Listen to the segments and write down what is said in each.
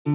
Bi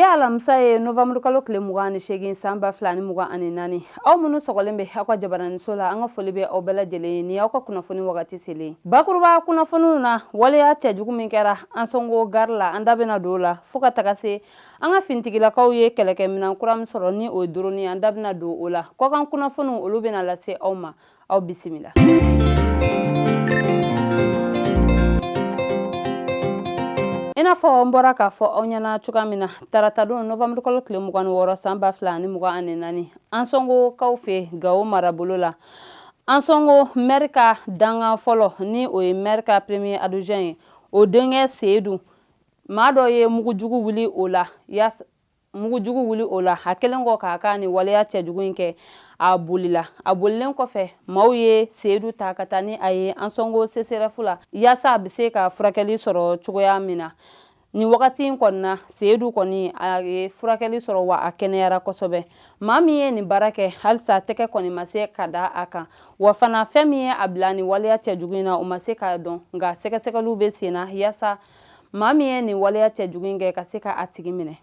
alamisa ye novembre kalo tile 28 san 2024 aw minnu sɔgɔlen bɛ aw ka jabaraniso la an ka foli bɛ aw bɛɛ lajɛlen ni aw ka kunnafoni wagati selen bakuruba kunnafoniw na waleya cɛjugu min kɛra an sɔngo gari la an da bɛna don la fo ka taga se an ka fintigilakaw ye kɛlɛkɛminan kura min sɔrɔ ni o ye drone an da bɛna don o la kɔkan kunnafoniw olu bɛna lase aw ma aw bisimila. Ina fɔ n bɔra k'a fɔ aw ɲɛna cogoya min na tarata don novembre kalo tile 26 san 2024 an sɔngokaw fɛ Gawo marabolo la an sɔngo maire ka dangan fɔlɔ ni o ye maire ka premier adjoint ye o denkɛ Seyidu maa dɔ ye mugujugu wuli o la a kelen kɔ k'a ka ni waleya cɛjugu in kɛ a bolila a bolilen kɔfɛ maaw ye Seyidu ta ka taa ni a ye an sɔngo CCRF la yaasa a bɛ se ka furakɛli sɔrɔ cogoya min na ni wagati in kɔni na Seyidu kɔni a ye furakɛli sɔrɔ wa a kɛnɛyara kosɛbɛ maa min ye nin baara kɛ halisa tɛgɛ kɔni ma se ka da a kan wa fana fɛn min ye a bila ni waleya cɛjugu in na o ma se k'a dɔn nka sɛgɛsɛgɛliw bɛ sen na yaasa maa min ye nin waleya cɛjugu in kɛ ka se ka a tigi minɛ.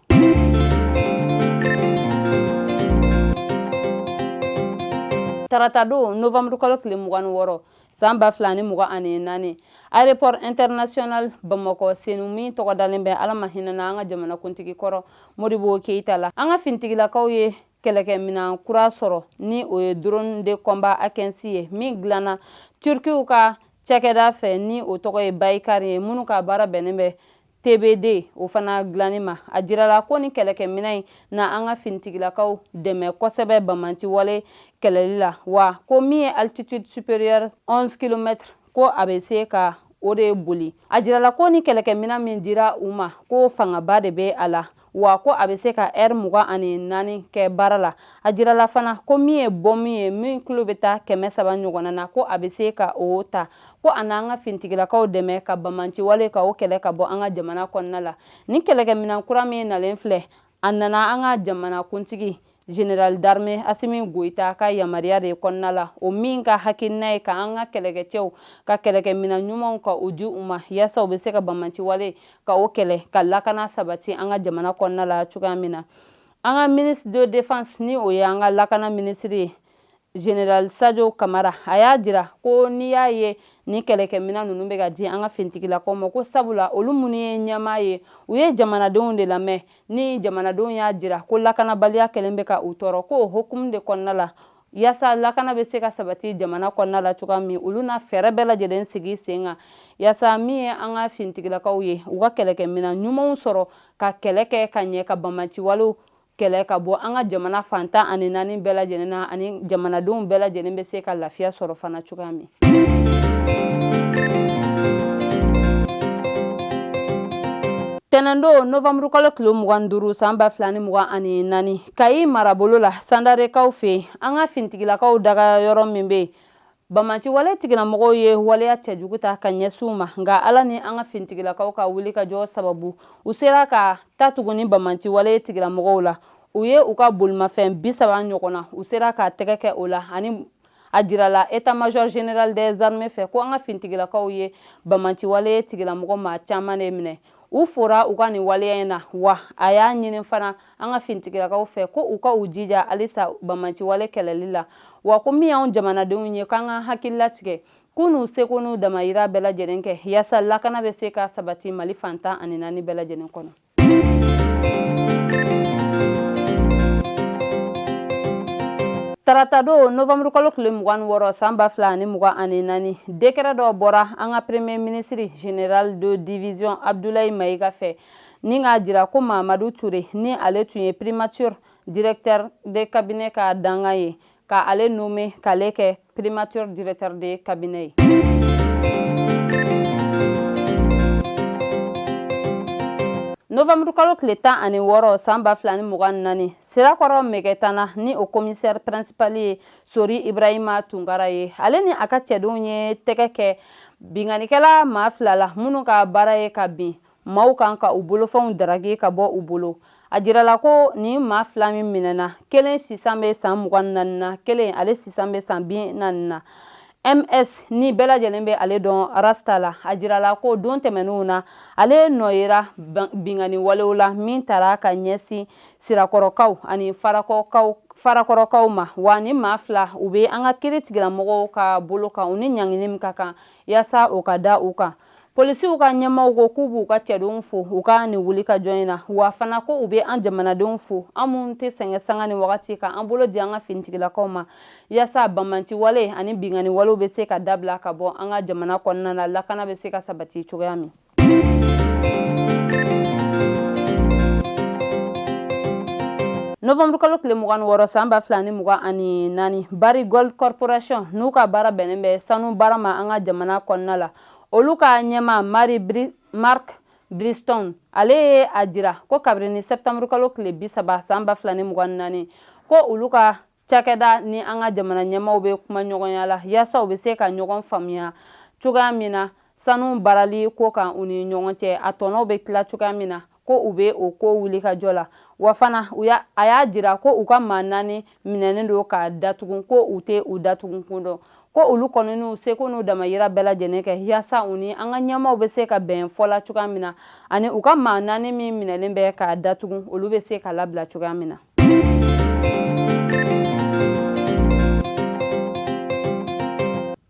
Tarata don novembre kalo tile 26 san 2024 aéroport international Bamakɔ Senu min tɔgɔ dalen bɛ Ala ma hinɛ na an ka jamanakuntigi kɔrɔ Modibo Keyita la an ka fintigilakaw ye kɛlɛkɛminan kura sɔrɔ ni o ye drone de combat A15 ye min dilanna Turkiw ka cakɛda fɛ ni o tɔgɔ ye Baykar ye minnu ka baara bɛnnen bɛ TBD o fana dilanni ma a jirala ko ni kɛlɛkɛminan in na an ka fintigilakaw dɛmɛ kosɛbɛ bamanci wale kɛlɛli la wa ko min ye altitude supérieure 11 km ko a bɛ se ka o de boli a jirala ko ni kɛlɛkɛminan min dira u ma ko fangaba de bɛ a la wa ko a bɛ se ka heure 24 kɛ baara la a jirala fana ko min ye bɔmu ye min kilo bɛ taa 300 ɲɔgɔnna na ko a bɛ se ka o ta ko a n'an ka fintigilakaw dɛmɛ ka bamanci wale ka o kɛlɛ ka bɔ an ka jamana kɔnɔna la ni kɛlɛkɛminan kura min nalen filɛ a nana an ka jamanakuntigi Général d'armée Assimi Goïta ka yamaruya de kɔnɔna la o min ka hakilina ye ka an ka kɛlɛkɛcɛw ka kɛlɛkɛminan ɲumanw ka o di u ma yaasa u bɛ se ka bamanci wale ka o kɛlɛ ka lakana sabati an ka jamana kɔnɔna la cogoya min na an ka ministre de défense ni o ye an ka lakana ministre ye Général Sadio Kamara a y'a jira ko n'i y'a ye ni kɛlɛkɛminan ninnu bɛ ka di an ka fintigilakaw ma ko sabula olu minnu ye ɲɛmaa ye u ye jamanadenw de lamɛn ni jamanadenw y'a jira ko lakanabaliya kɛlen bɛ ka u tɔɔrɔ ko o hukumu de kɔnɔna la yaasa lakana bɛ se ka sabati jamana kɔnɔna la cogoya min olu na fɛɛrɛ bɛɛ lajɛlen sigi sen kan yaasa min ye an ka fintigilakaw ye u ka kɛlɛkɛminan ɲumanw sɔrɔ ka kɛlɛ kɛ ka ɲɛ ka bamanci walew kɛlɛ ka bɔ an ka jamana fantan ani naani bɛɛ lajɛlen na ani jamanadenw bɛɛ lajɛlen bɛ se ka lafiya sɔrɔ fana cogoya min. Tɛnɛndo novembre kalo tile 25 san 2024 Kayi marabolo la sandarekaw fɛ an ka fintigilakaw daga yɔrɔ min bɛ bamanci wale tigilamɔgɔw ye waleya cɛjugu ta ka ɲɛsin u ma nka Ala ni an ka fintigilakaw ka wuli ka jɔ sababu u sera ka taa tuguni bamanci wale tigilamɔgɔw la u ye u ka bolimafɛn 30 ɲɔgɔnna u sera ka tɛgɛ kɛ o la ani a jirala état-major général des armées fɛ ko an ka fintigilakaw ye bamanci wale tigilamɔgɔ maa caman de minɛ u fora u ka nin waleya in na wa a y'a ɲini fana an ka fintigilakaw fɛ ko u ka u jija halisa bamanci wale kɛlɛli la wa ko min y'anw jamanadenw ye k'an ka hakili latigɛ k'u n'u seko n'u damayira bɛɛ lajɛlen kɛ yaasa lakana bɛ se ka sabati Mali fantan ani naani bɛɛ lajɛlen kɔnɔ. Tarata don novembre kalo tile 26 san 2024 décret dɔ bɔra an ka premier ministre général de division Abdoulaye Maïga fɛ ni k'a jira ko Mamadou Touré ni ale tun ye primature directeur de cabinet ka dangan ye ka ale nommé k'ale kɛ primature directeur de cabinet ye. Novembre kalo tile 16 san 2024 sirakɔrɔ Mɛgɛtana ni o commissaire principal ye Sori Ibrahima Tunkara ye. Ale ni a ka cɛdenw ye tɛgɛ kɛ binganikɛla maa 2 la minnu ka baara ye ka bin maaw kan ka u bolofɛnw daragi ka bɔ u bolo. A jirala ko ni maa 2 min minɛna, kelen sisan bɛ san 24 na, kelen ale sisan bɛ san 40 na. MS ni bɛɛ lajɛlen bɛ ale dɔn Rasta la. A jirala ko don tɛmɛnenw na ale nɔyera bingani walew la min tara ka ɲɛsin sirakɔrɔkaw ani farakɔrɔkaw ma. Wa ni maa 2 u bɛ an ka kiiri tigilamɔgɔw ka bolo kan u ni ɲangini min ka kan yasa o ka da u kan. Polisiw ka ɲɛmaw ko k'u b'u ka cɛdenw fo u ka ni wuli ka jɔ in na, wa fana ko u bɛ an jamanadenw fo an minnu tɛ sɛgɛn sanga ni wagati kan an bolo di an ka finitigilakaw ma yasa banbanci wale ani bingani walew bɛ se ka dabila ka bɔ an ka jamana kɔnɔna na, lakana bɛ se ka sabati cogoya min. Novembre kalo tile 26 san 2024 Bari Gold Corporation n'u ka baara bɛnnen bɛ sanu baara ma an ka jamana kɔnɔna la. Olu ka ɲɛma Mark Briston ale ye a jira ko kabini septembre kalo tile 30 san 2024 ko olu ka cakɛda ni an ka jamana ɲɛmaw bɛ kuma ɲɔgɔnya la yasa u bɛ se ka ɲɔgɔn faamuya cogoya min na sanu barali ko kan u ni ɲɔgɔn cɛ, a tɔnɔw bɛ tila cogoya min na ko u bɛ o ko wuli ka jɔ la. Wa fana a y'a jira ko u ka maa 4 minɛnen don ka datugu ko u tɛ u datugu kun dɔn, ko olu kɔni n'u seko n'u damayira bɛɛ lajɛlen kɛ yasa u ni an ka ɲɛmaw bɛ se ka bɛn fɔla cogoya min na ani u ka maa 4 min minɛlen bɛ ka datugu olu bɛ se ka labila cogoya min na.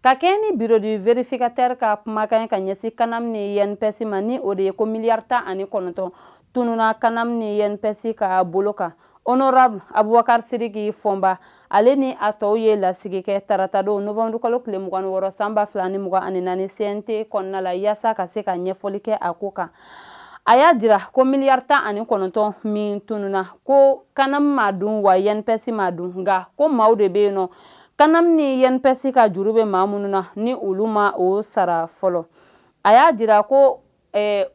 Ka kɛ ni bureau du vérificateur ka kumakan ka ɲɛsin Kanam ni INPS ma ni o de ye ko miliyari 19 tununa Kanam ni INPS ka bolo kan. Honorable Abubakar Sidiki Fɔnba ale ni a tɔw ye lasigi kɛ tarata don novembre kalo tile 26 san 2024 CNT kɔnɔna la yasa ka se ka ɲɛfɔli kɛ a ko kan. A y'a jira ko miliyari 19 min tununa ko Kanam ma dun wa INPS ma dun, nka ko maaw de bɛ yen nɔ. Kanam ni INPS ka juru bɛ maa minnu na ni olu ma o sara fɔlɔ. A y'a jira ko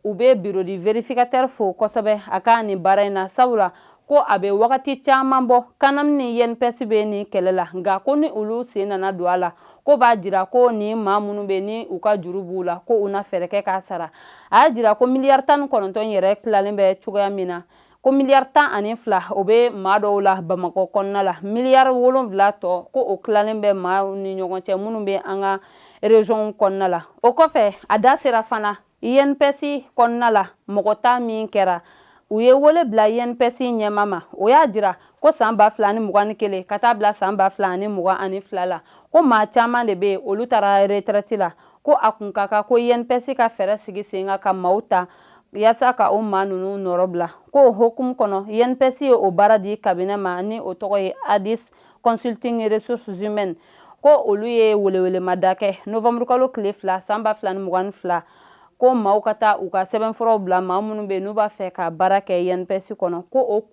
u bɛ bureau du vérificateur fo kosɛbɛ a ka ni baara in na sabula ko a bɛ wagati caman bɔ Kanam ni INPS bɛ ni kɛlɛ la, nka ko ni olu sen nana don a la ko b'a jira ko ni maa minnu bɛ ni u ka juru b'u la ko u na fɛɛrɛ kɛ k'a sara. A y'a jira ko miliyari 19 yɛrɛ tilalen bɛ cogoya min na, ko miliyari 12 o bɛ maa dɔw la Bamakɔ kɔnɔna la, miliyari 7 tɔ ko o tilalen bɛ maaw ni ɲɔgɔn cɛ minnu bɛ an ka région kɔnɔna la. O kɔfɛ a da sera fana INPS kɔnɔna la mɔgɔ ta min kɛra u ye wele bila INPS ɲɛma ma. O y'a jira ko san 2021 ka taa bila san 2022 la ko maa caman de bɛ olu taara retraite la, ko a kun ka kan ko INPS ka fɛɛrɛ sigi sen kan ka maaw ta yasa ka o maa ninnu nɔrɔ bila. Ko o hukumu kɔnɔ INPS ye o baara di cabinet ma ni o tɔgɔ ye Addis Consulting et Ressources Humaines, ko olu ye welewelemada kɛ novembre kalo tile 2 san 2022 ko maaw ka taa u ka sɛbɛnfuraw bila maa minnu bɛ n'u b'a fɛ ka baara kɛ INPS kɔnɔ, ko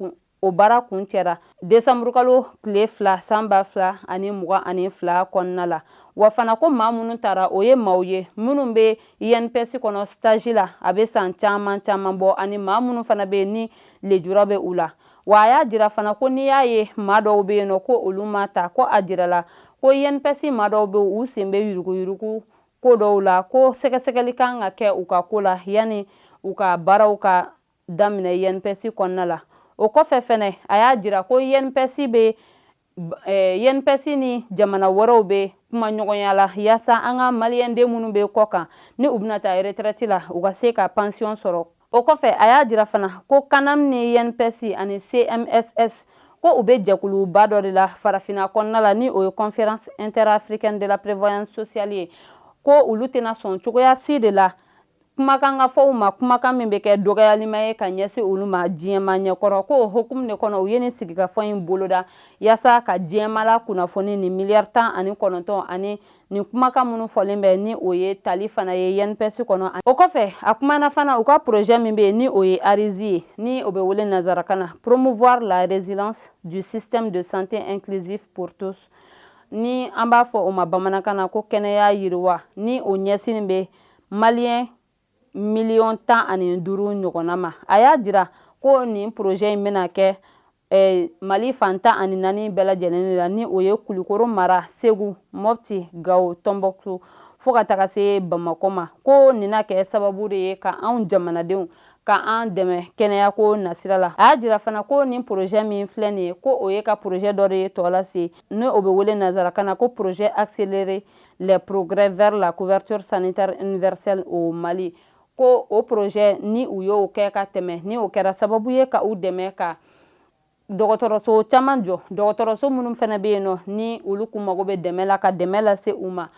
o baara kun cɛra décembre kalo tile 2 san 2022 kɔnɔna la. Wa fana ko maa minnu taara o ye maaw ye minnu bɛ INPS kɔnɔ stage la a bɛ san caman bɔ ani maa minnu fana bɛ ni lejura bɛ u la. Wa a y'a jira fana ko n'i y'a ye maa dɔw bɛ yen nɔ ko olu ma ta, ko a jirala ko INPS maa dɔw bɛ u sen bɛ yuruguyurugu ko dɔw la, ko sɛgɛsɛgɛli kan ka kɛ u ka ko la yanni u ka baaraw ka daminɛ INPS kɔnɔna la. O kɔfɛ fɛnɛ a y'a jira ko INPS ni jamana wɛrɛw bɛ kuma ɲɔgɔnya la yasa an ka maliyɛnden minnu bɛ kɔ kan ni u bɛna taa retraite la u ka se ka pension sɔrɔ. O kɔfɛ a y'a jira fana ko Kanam ni INPS ani CMSS ko u bɛ jɛkuluba dɔ de la farafinna kɔnɔna la ni o ye conférence interafricaine de la prévoyance sociale ye, ko olu tɛna sɔn cogoya si de la kumakan ka fɔw ma, kumakan min bɛ kɛ dɔgɔyalima ye ka ɲɛsin olu ma diɲɛma ɲɛkɔrɔ. Ko o hukumu de kɔnɔ u ye nin sigikafɔ in boloda yasa ka diɲɛma la kunnafoni ni miliyari 19 ani nin kumakan minnu fɔlen bɛ ni o ye tali fana ye INPS kɔnɔ. O kɔfɛ a kumana fana u ka projet min bɛ yen ni o ye ARISI ye ni o bɛ wele nanzarakan na, promouvoir la résilience du système de santé inclusif pour tous, ni an b'a fɔ o ma bamanankan na ko kɛnɛya yiriwa, ni o ɲɛsin bɛ maliyɛn miliyɔn 15 ɲɔgɔnna ma. A y'a jira ko nin projet in bɛna kɛ Mali fan 14 bɛɛ lajɛlen la, ni o ye Kulikoro mara, Segu, Mopti, Gao, Tombouctou fo ka taga se Bamako ma. Ko nin na kɛ sababu de ye ka anw jamanadenw ka an dɛmɛ kɛnɛyako nasira la. A y'a jira fana ko nin projet min filɛ nin ye ko o ye ka projet dɔ de ye tɔ lase, ne o bɛ wele nazarakan na ko projet accélérer les progrès vers la couverture sanitaire universelle au Mali. Ko o projet ni u y'o kɛ ka tɛmɛ, ni o kɛra sababu ye ka u dɛmɛ ka dɔgɔtɔrɔso caman jɔ, dɔgɔtɔrɔso minnu fana bɛ yen nɔ ni olu kun mago bɛ dɛmɛ la ka dɛmɛ lase u ma,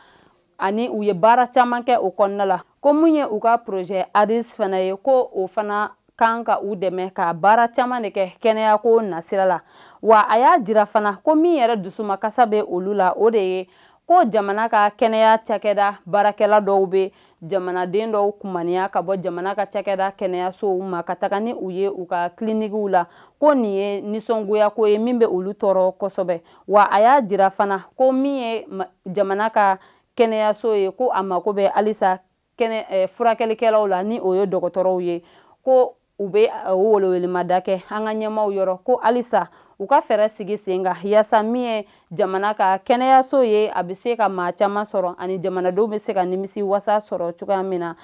ani u ye baara caman kɛ o kɔnɔna la. Ko mun ye u ka projet ADIS fana ye, ko o fana kan ka u dɛmɛ ka baara caman de kɛ kɛnɛyako nasira la. Wa a y'a jira fana ko min yɛrɛ dusumakasa bɛ olu la, o de ye ko jamana ka kɛnɛya cakɛda baarakɛla dɔw bɛ jamanaden dɔw kumaniya ka bɔ jamana ka cakɛda kɛnɛyasow ma ka taga ni u ye u ka kilinikiw la. Ko nin ye nisɔngoyako ye min bɛ olu tɔɔrɔ kosɛbɛ. Wa a y'a jira fana ko min ye jamana ka kɛnɛyaso ye, ko a mako bɛ halisa furakɛlikɛlaw la, ni o ye dɔgɔtɔrɔw ye. Ko u bɛ o welewelemada kɛ an ka ɲɛmaw yɔrɔ, ko halisa u ka fɛɛrɛ sigi sen kan yaasa min ye jamana ka kɛnɛyaso ye a bɛ se ka maa caman sɔrɔ, ani jamanadenw bɛ se ka nimisi wasa sɔrɔ cogoya min na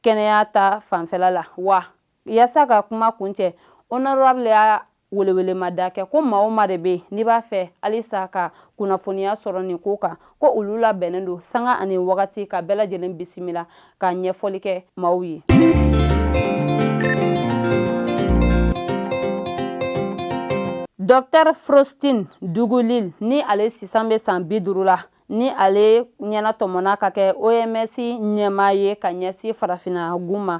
kɛnɛya ta fanfɛla la. Wa yaasa ka kuma kuncɛ, honorable y'a welewelemada kɛ ko maa o maa de bɛ yen n'i b'a fɛ halisa ka kunnafoniya sɔrɔ nin ko kan, ko olu labɛnnen don sanga ani wagati ka bɛɛ lajɛlen bisimila ka ɲɛfɔli kɛ maaw ye. Dr Faustin Dugulil ni ale sisan bɛ san 50 la, ni ale ɲɛna tɔmɔna ka kɛ OMS ɲɛmaa ye ka ɲɛsin farafinna gun ma.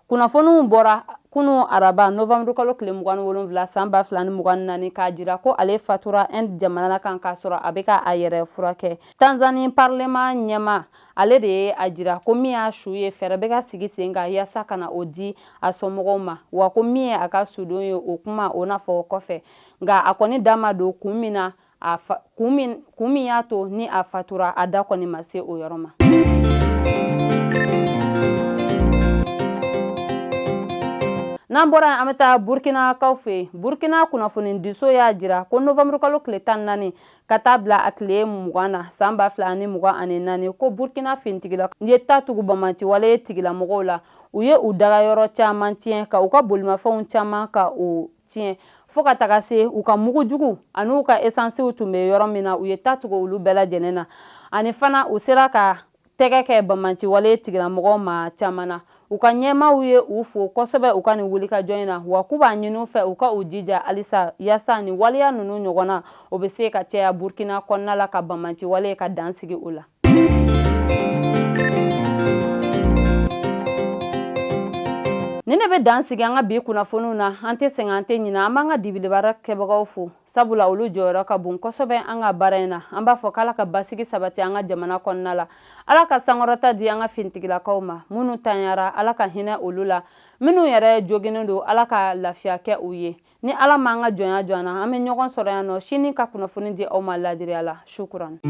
Kunnafoniw bɔra kunu araba novembre kalo tile 27 san 2024 k'a jira ko ale fatura Inde jamana kan k'a sɔrɔ a bɛ ka a yɛrɛ furakɛ. Tanzanie parlement ɲɛmaa ale de ye a jira ko min y'a su ye fɛɛrɛ bɛ ka sigi sen kan yaasa ka na o di a somɔgɔw ma, wa ko min ye a ka sudon ye o kuma o n'a fɔ kɔfɛ, nka a kɔni da ma don kun min na kun min y'a to ni a fatura a da kɔni ma se o yɔrɔ ma. N'an bɔra an bɛ taa Burkinakaw fɛ yen. Burkina kunnafonidiso y'a jira ko novembre kalo tile 14 ka taa bila a tile 20 na san 2024 ko Burkina finitigilaw ye ta tugu Banbaci wale tigilamɔgɔw la. U ye u dagayɔrɔ caman tiɲɛ, ka u ka bolimafɛnw caman ka o tiɲɛ, fo ka taga se u ka mugujugu ani u ka esansiw tun bɛ yɔrɔ min na u ye ta tugu olu bɛɛ lajɛlen na. Ani fana u sera ka tɛgɛ kɛ Banbaci wale tigilamɔgɔw ma caman na. U ka ɲɛmaaw ye u fo kosɛbɛ u ka nin wulikajɔ in na, wa k'u b'a ɲini u fɛ u ka u jija halisa yaasa ni waleya ninnu ɲɔgɔnna o bɛ se ka caya Burkina kɔnɔna la ka Banbaci wale ka dan sigi o la. Ni ne bɛ dan sigi an ka bi kunnafoniw na, an tɛ sɛgɛn an tɛ ɲinɛ, an b'an ka dibilibara kɛbagaw fo sabula olu jɔyɔrɔ ka bon kosɛbɛ an ka baara in na. An b'a fɔ k'Ala ka basigi sabati an ka jamana kɔnɔna la. Ala ka sankɔrɔta di an ka finitigilakaw ma, minnu tanyara Ala ka hinɛ olu la, minnu yɛrɛ joginnen don Ala ka lafiya kɛ u ye. Ni Ala m'an ka jɔnya jɔ an na, an bɛ ɲɔgɔn sɔrɔ yan nɔ sini ka kunnafoni di aw ma ladiriya la. Shukuran.